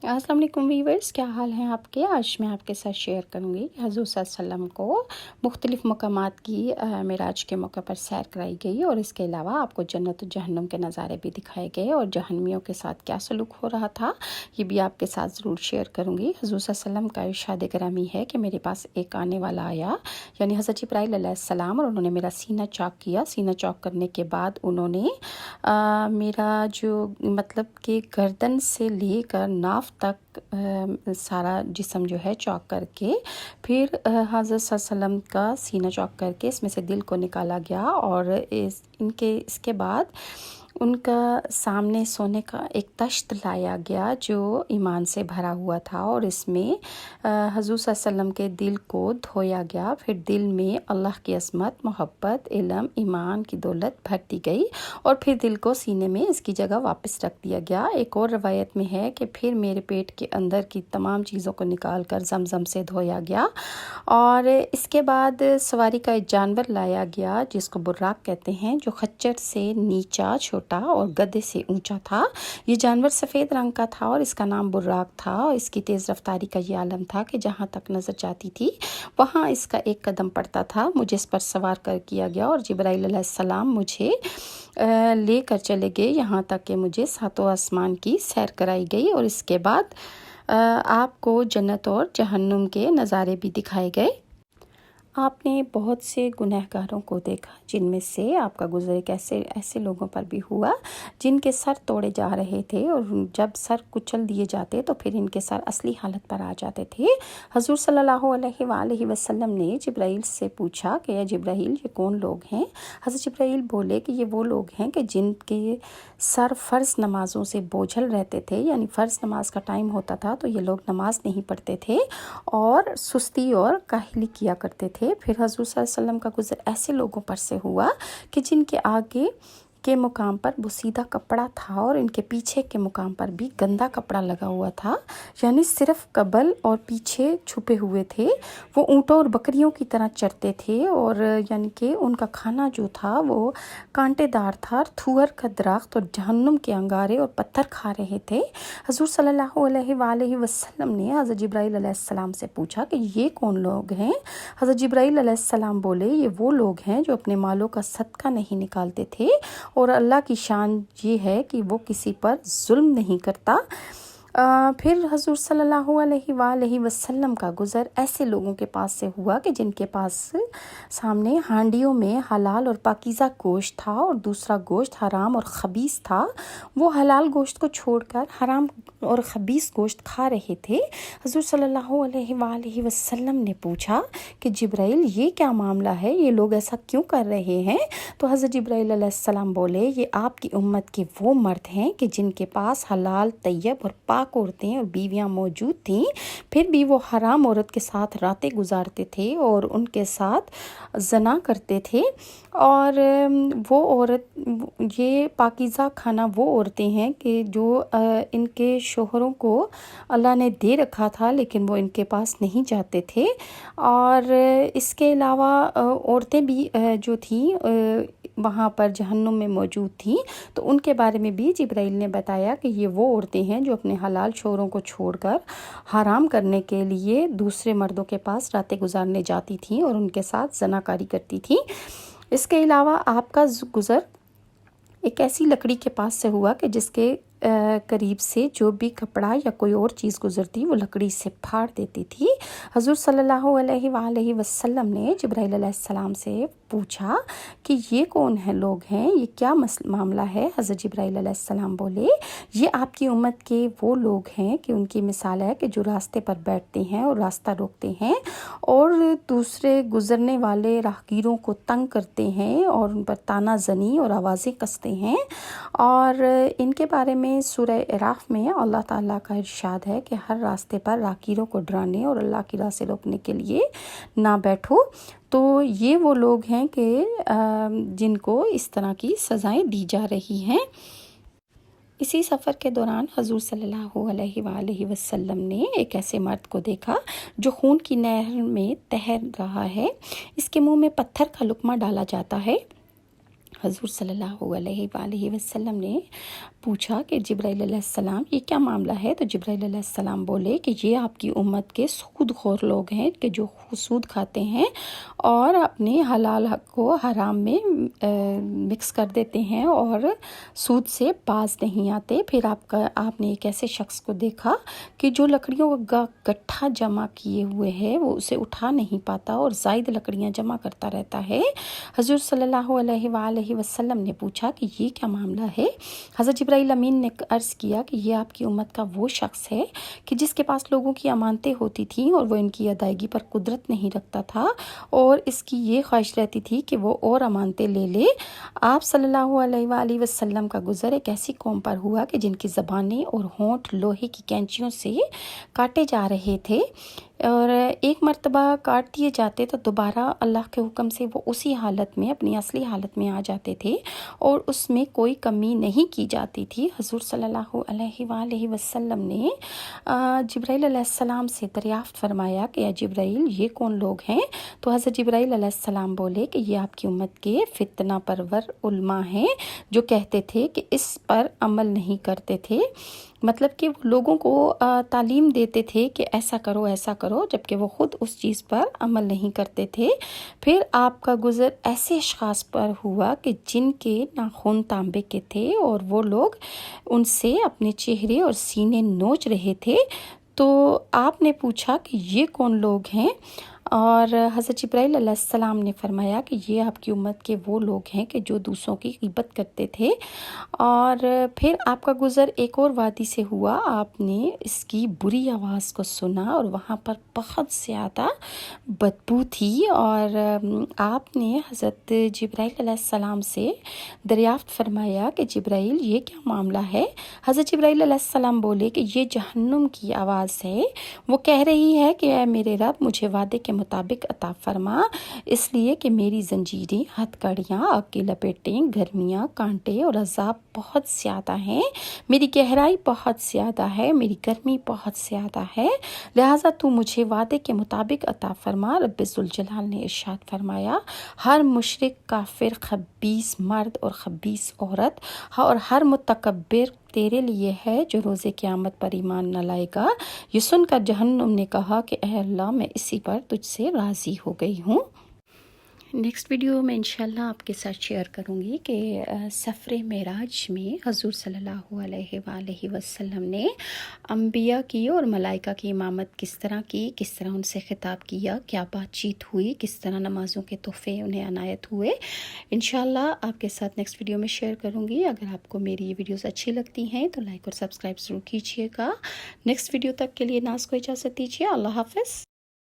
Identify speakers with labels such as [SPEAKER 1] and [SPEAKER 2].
[SPEAKER 1] السلام علیکم ویورز، کیا حال ہیں آپ کے؟ آج میں آپ کے ساتھ شیئر کروں گی کہ حضور صلی اللہ علیہ وسلم کو مختلف مقامات کی معراج کے موقع پر سیر کرائی گئی، اور اس کے علاوہ آپ کو جنت و جہنم کے نظارے بھی دکھائے گئے، اور جہنمیوں کے ساتھ کیا سلوک ہو رہا تھا یہ بھی آپ کے ساتھ ضرور شیئر کروں گی۔ حضور صلی اللہ علیہ وسلم کا ارشاد گرامی ہے کہ میرے پاس ایک آنے والا آیا، یعنی حضرت جبرائیل علیہ السلام، اور انہوں نے میرا سینہ چاک کیا۔ سینہ چاک کرنے کے بعد انہوں نے میرا جو مطلب کہ گردن سے لے کر ناف تک سارا جسم جو ہے چاک کر کے، پھر حضرت صلی اللہ علیہ وسلم کا سینہ چاک کر کے اس میں سے دل کو نکالا گیا، اور اس کے بعد ان کا سامنے سونے کا ایک تشت لایا گیا جو ایمان سے بھرا ہوا تھا، اور اس میں حضور صلی اللہ علیہ وسلم کے دل کو دھویا گیا۔ پھر دل میں اللہ کی عظمت، محبت، علم، ایمان کی دولت بھر دی گئی، اور پھر دل کو سینے میں اس کی جگہ واپس رکھ دیا گیا۔ ایک اور روایت میں ہے کہ پھر میرے پیٹ کے اندر کی تمام چیزوں کو نکال کر زمزم سے دھویا گیا، اور اس کے بعد سواری کا ایک جانور لایا گیا جس کو براق کہتے ہیں، جو خچر سے نیچا، چھوٹا اور گدھے سے اونچا تھا۔ یہ جانور سفید رنگ کا تھا اور اس کا نام براق تھا، اور اس کی تیز رفتاری کا یہ عالم تھا کہ جہاں تک نظر جاتی تھی وہاں اس کا ایک قدم پڑتا تھا۔ مجھے اس پر سوار کر کیا گیا، اور جبرائیل علیہ السلام مجھے لے کر چلے گئے یہاں تک کہ مجھے ساتوں آسمان کی سیر کرائی گئی، اور اس کے بعد آپ کو جنت اور جہنم کے نظارے بھی دکھائے گئے۔ آپ نے بہت سے گنہگاروں کو دیکھا، جن میں سے آپ کا گزر ایک ایسے لوگوں پر بھی ہوا جن کے سر توڑے جا رہے تھے، اور جب سر کچل دیے جاتے تو پھر ان کے سر اصلی حالت پر آ جاتے تھے۔ حضور صلی اللہ علیہ وآلہ وسلم نے جبرائیل سے پوچھا کہ یا جبرائیل، یہ کون لوگ ہیں؟ حضرت جبرائیل بولے کہ یہ وہ لوگ ہیں کہ جن کے سر فرض نمازوں سے بوجھل رہتے تھے، یعنی فرض نماز کا ٹائم ہوتا تھا تو یہ لوگ نماز نہیں پڑھتے تھے اور سستی اور کاہلی کیا کرتے تھے۔ پھر حضور صلی اللہ علیہ وسلم کا گزر ایسے لوگوں پر سے ہوا کہ جن کے آگے کے مقام پر بوسیدہ کپڑا تھا، اور ان کے پیچھے کے مقام پر بھی گندا کپڑا لگا ہوا تھا، یعنی صرف قبل اور پیچھے چھپے ہوئے تھے۔ وہ اونٹوں اور بکریوں کی طرح چرتے تھے، اور یعنی کہ ان کا کھانا جو تھا وہ کانٹے دار تھا، تھور کا درخت اور جہنم کے انگارے اور پتھر کھا رہے تھے۔ حضور صلی اللہ علیہ وآلہ وسلم نے حضرت جبرائیل علیہ السلام سے پوچھا کہ یہ کون لوگ ہیں؟ حضرت جبرائیل علیہ السلام بولے، یہ وہ لوگ ہیں جو اپنے مالوں کا صدقہ نہیں نکالتے تھے، اور اللہ کی شان یہ ہے کہ وہ کسی پر ظلم نہیں کرتا۔ پھر حضور صلی اللہ علیہ وآلہ وسلم کا گزر ایسے لوگوں کے پاس سے ہوا کہ جن کے پاس سامنے ہانڈیوں میں حلال اور پاکیزہ گوشت تھا، اور دوسرا گوشت حرام اور خبیث تھا۔ وہ حلال گوشت کو چھوڑ کر حرام اور خبیث گوشت کھا رہے تھے۔ حضور صلی اللہ علیہ وآلہ وسلم نے پوچھا کہ جبرائیل، یہ کیا معاملہ ہے؟ یہ لوگ ایسا کیوں کر رہے ہیں؟ تو حضرت جبرائیل علیہ السلام بولے، یہ آپ کی امت کے وہ مرد ہیں کہ جن کے پاس حلال، طیب اور پاک عورتیں اور بیویاں موجود تھیں، پھر بھی وہ حرام عورت کے ساتھ راتیں گزارتے تھے اور ان کے ساتھ زنا کرتے تھے۔ اور وہ عورت، یہ پاکیزہ کھانا وہ عورتیں ہیں کہ جو ان کے شوہروں کو اللہ نے دے رکھا تھا لیکن وہ ان کے پاس نہیں جاتے تھے، اور اس کے علاوہ عورتیں بھی جو تھیں وہاں پر جہنم میں موجود تھیں، تو ان کے بارے میں بھی جبرائیل نے بتایا کہ یہ وہ عورتیں ہیں جو اپنے حلال شوہروں کو چھوڑ کر حرام کرنے کے لیے دوسرے مردوں کے پاس راتیں گزارنے جاتی تھیں اور ان کے ساتھ زناکاری کرتی تھیں۔ اس کے علاوہ آپ کا گزر ایک ایسی لکڑی کے پاس سے ہوا کہ جس کے قریب سے جو بھی کپڑا یا کوئی اور چیز گزرتی وہ لکڑی سے پھاڑ دیتی تھی۔ حضور صلی اللہ علیہ وآلہ وسلم نے جبرائیل علیہ السلام سے پوچھا کہ یہ کون ہیں لوگ ہیں، یہ کیا معاملہ ہے؟ حضرت جبرائیل علیہ السلام بولے، یہ آپ کی امت کے وہ لوگ ہیں کہ ان کی مثال ہے کہ جو راستے پر بیٹھتے ہیں اور راستہ روکتے ہیں اور دوسرے گزرنے والے راہگیروں کو تنگ کرتے ہیں اور ان پر طعنہ زنی اور آوازیں کستے ہیں۔ اور ان کے بارے میں سورہ اعراف میں اللہ تعالیٰ کا ارشاد ہے کہ ہر راستے پر راہگیروں کو ڈرانے اور اللہ کی راہ سے روکنے کے لیے نہ بیٹھو۔ تو یہ وہ لوگ ہیں کہ جن کو اس طرح کی سزائیں دی جا رہی ہیں۔ اسی سفر کے دوران حضور صلی اللہ علیہ وآلہ وسلم نے ایک ایسے مرد کو دیکھا جو خون کی نہر میں تیر رہا ہے، اس کے منہ میں پتھر کا لقمہ ڈالا جاتا ہے۔ حضور صلی اللہ علیہ وآلہ وسلم نے پوچھا کہ جبرائیل علیہ السلام یہ کیا معاملہ ہے؟ تو جبرائیل علیہ السلام بولے کہ یہ آپ کی امت کے سود خور لوگ ہیں کہ جو سود کھاتے ہیں اور اپنے حلال حق کو حرام میں مکس کر دیتے ہیں اور سود سے باز نہیں آتے۔ پھر آپ نے ایک ایسے شخص کو دیکھا کہ جو لکڑیوں کا گٹھا جمع کیے ہوئے ہے وہ اسے اٹھا نہیں پاتا اور زائد لکڑیاں جمع کرتا رہتا ہے۔ حضور صلی اللہ علیہ وآلہ وسلم نے پوچھا کہ یہ کیا معاملہ ہے؟ حضرت جبرائیل امین نے عرض کیا کہ یہ آپ کی امت کا وہ شخص ہے کہ جس کے پاس لوگوں کی امانتیں ہوتی تھیں اور وہ ان کی ادائیگی پر قدرت نہیں رکھتا تھا اور اس کی یہ خواہش رہتی تھی کہ وہ اور امانتیں لے لے۔ آپ صلی اللہ علیہ وآلہ وسلم کا گزر ایک ایسی قوم پر ہوا کہ جن کی زبانیں اور ہونٹ لوہے کی کینچیوں سے کاٹے جا رہے تھے اور ایک مرتبہ کاٹ دیے جاتے تو دوبارہ اللہ کے حکم سے وہ اسی حالت میں اپنی اصلی حالت میں آ جاتے تھے اور اس میں کوئی کمی نہیں کی جاتی تھی۔ حضور صلی اللہ علیہ وآلہ وسلم نے جبرائیل علیہ السلام سے دریافت فرمایا کہ یا جبرائیل یہ کون لوگ ہیں؟ تو حضرت جبرائیل علیہ السلام بولے کہ یہ آپ کی امت کے فتنہ پرور علماء ہیں جو کہتے تھے کہ اس پر عمل نہیں کرتے تھے، مطلب کہ وہ لوگوں کو تعلیم دیتے تھے کہ ایسا کرو جبکہ وہ خود اس چیز پر عمل نہیں کرتے تھے۔ پھر آپ کا گزر ایسے اشخاص پر ہوا کہ جن کے ناخن تانبے کے تھے اور وہ لوگ ان سے اپنے چہرے اور سینے نوچ رہے تھے۔ تو آپ نے پوچھا کہ یہ کون لوگ ہیں؟ اور حضرت جبرائیل علیہ السلام نے فرمایا کہ یہ آپ کی امت کے وہ لوگ ہیں کہ جو دوسروں کی غیبت کرتے تھے۔ اور پھر آپ کا گزر ایک اور وادی سے ہوا، آپ نے اس کی بری آواز کو سنا اور وہاں پر بہت زیادہ بدبو تھی اور آپ نے حضرت جبرائیل علیہ السلام سے دریافت فرمایا کہ جبرائیل یہ کیا معاملہ ہے؟ حضرت جبرائیل علیہ السلام بولے کہ یہ جہنم کی آواز ہے، وہ کہہ رہی ہے کہ اے میرے رب مجھے وعدے کے مطابق عطا فرما، اس لیے کہ میری زنجیریں، ہتھ کڑیاں، آگ کی لپیٹیں، گرمیاں، کانٹے اور عذاب بہت زیادہ ہیں، میری گہرائی بہت زیادہ ہے، میری گرمی بہت زیادہ ہے، لہٰذا تو مجھے وعدے کے مطابق عطا فرما۔ رب ذوالجلال نے ارشاد فرمایا، ہر مشرک، کافر، خبیث مرد اور خبیث عورت اور ہر متکبر تیرے لیے ہے جو روز قیامت پر ایمان نہ لائے گا۔ یہ سن کر جہنم نے کہا کہ اے اللہ میں اسی پر تجھ سے راضی ہو گئی ہوں۔ نیکسٹ ویڈیو میں انشاءاللہ آپ کے ساتھ شیئر کروں گی کہ سفر معراج میں حضور صلی اللہ علیہ وآلہ وسلم نے انبیاء کی اور ملائکہ کی امامت کس طرح کی، کس طرح ان سے خطاب کیا، کیا بات چیت ہوئی، کس طرح نمازوں کے تحفے انہیں عنایت ہوئے، انشاءاللہ آپ کے ساتھ نیکسٹ ویڈیو میں شیئر کروں گی۔ اگر آپ کو میری یہ ویڈیوز اچھی لگتی ہیں تو لائک اور سبسکرائب ضرور کیجیے گا۔ نیکسٹ ویڈیو تک کے لیے ناز کو اجازت دیجیے۔ اللہ حافظ۔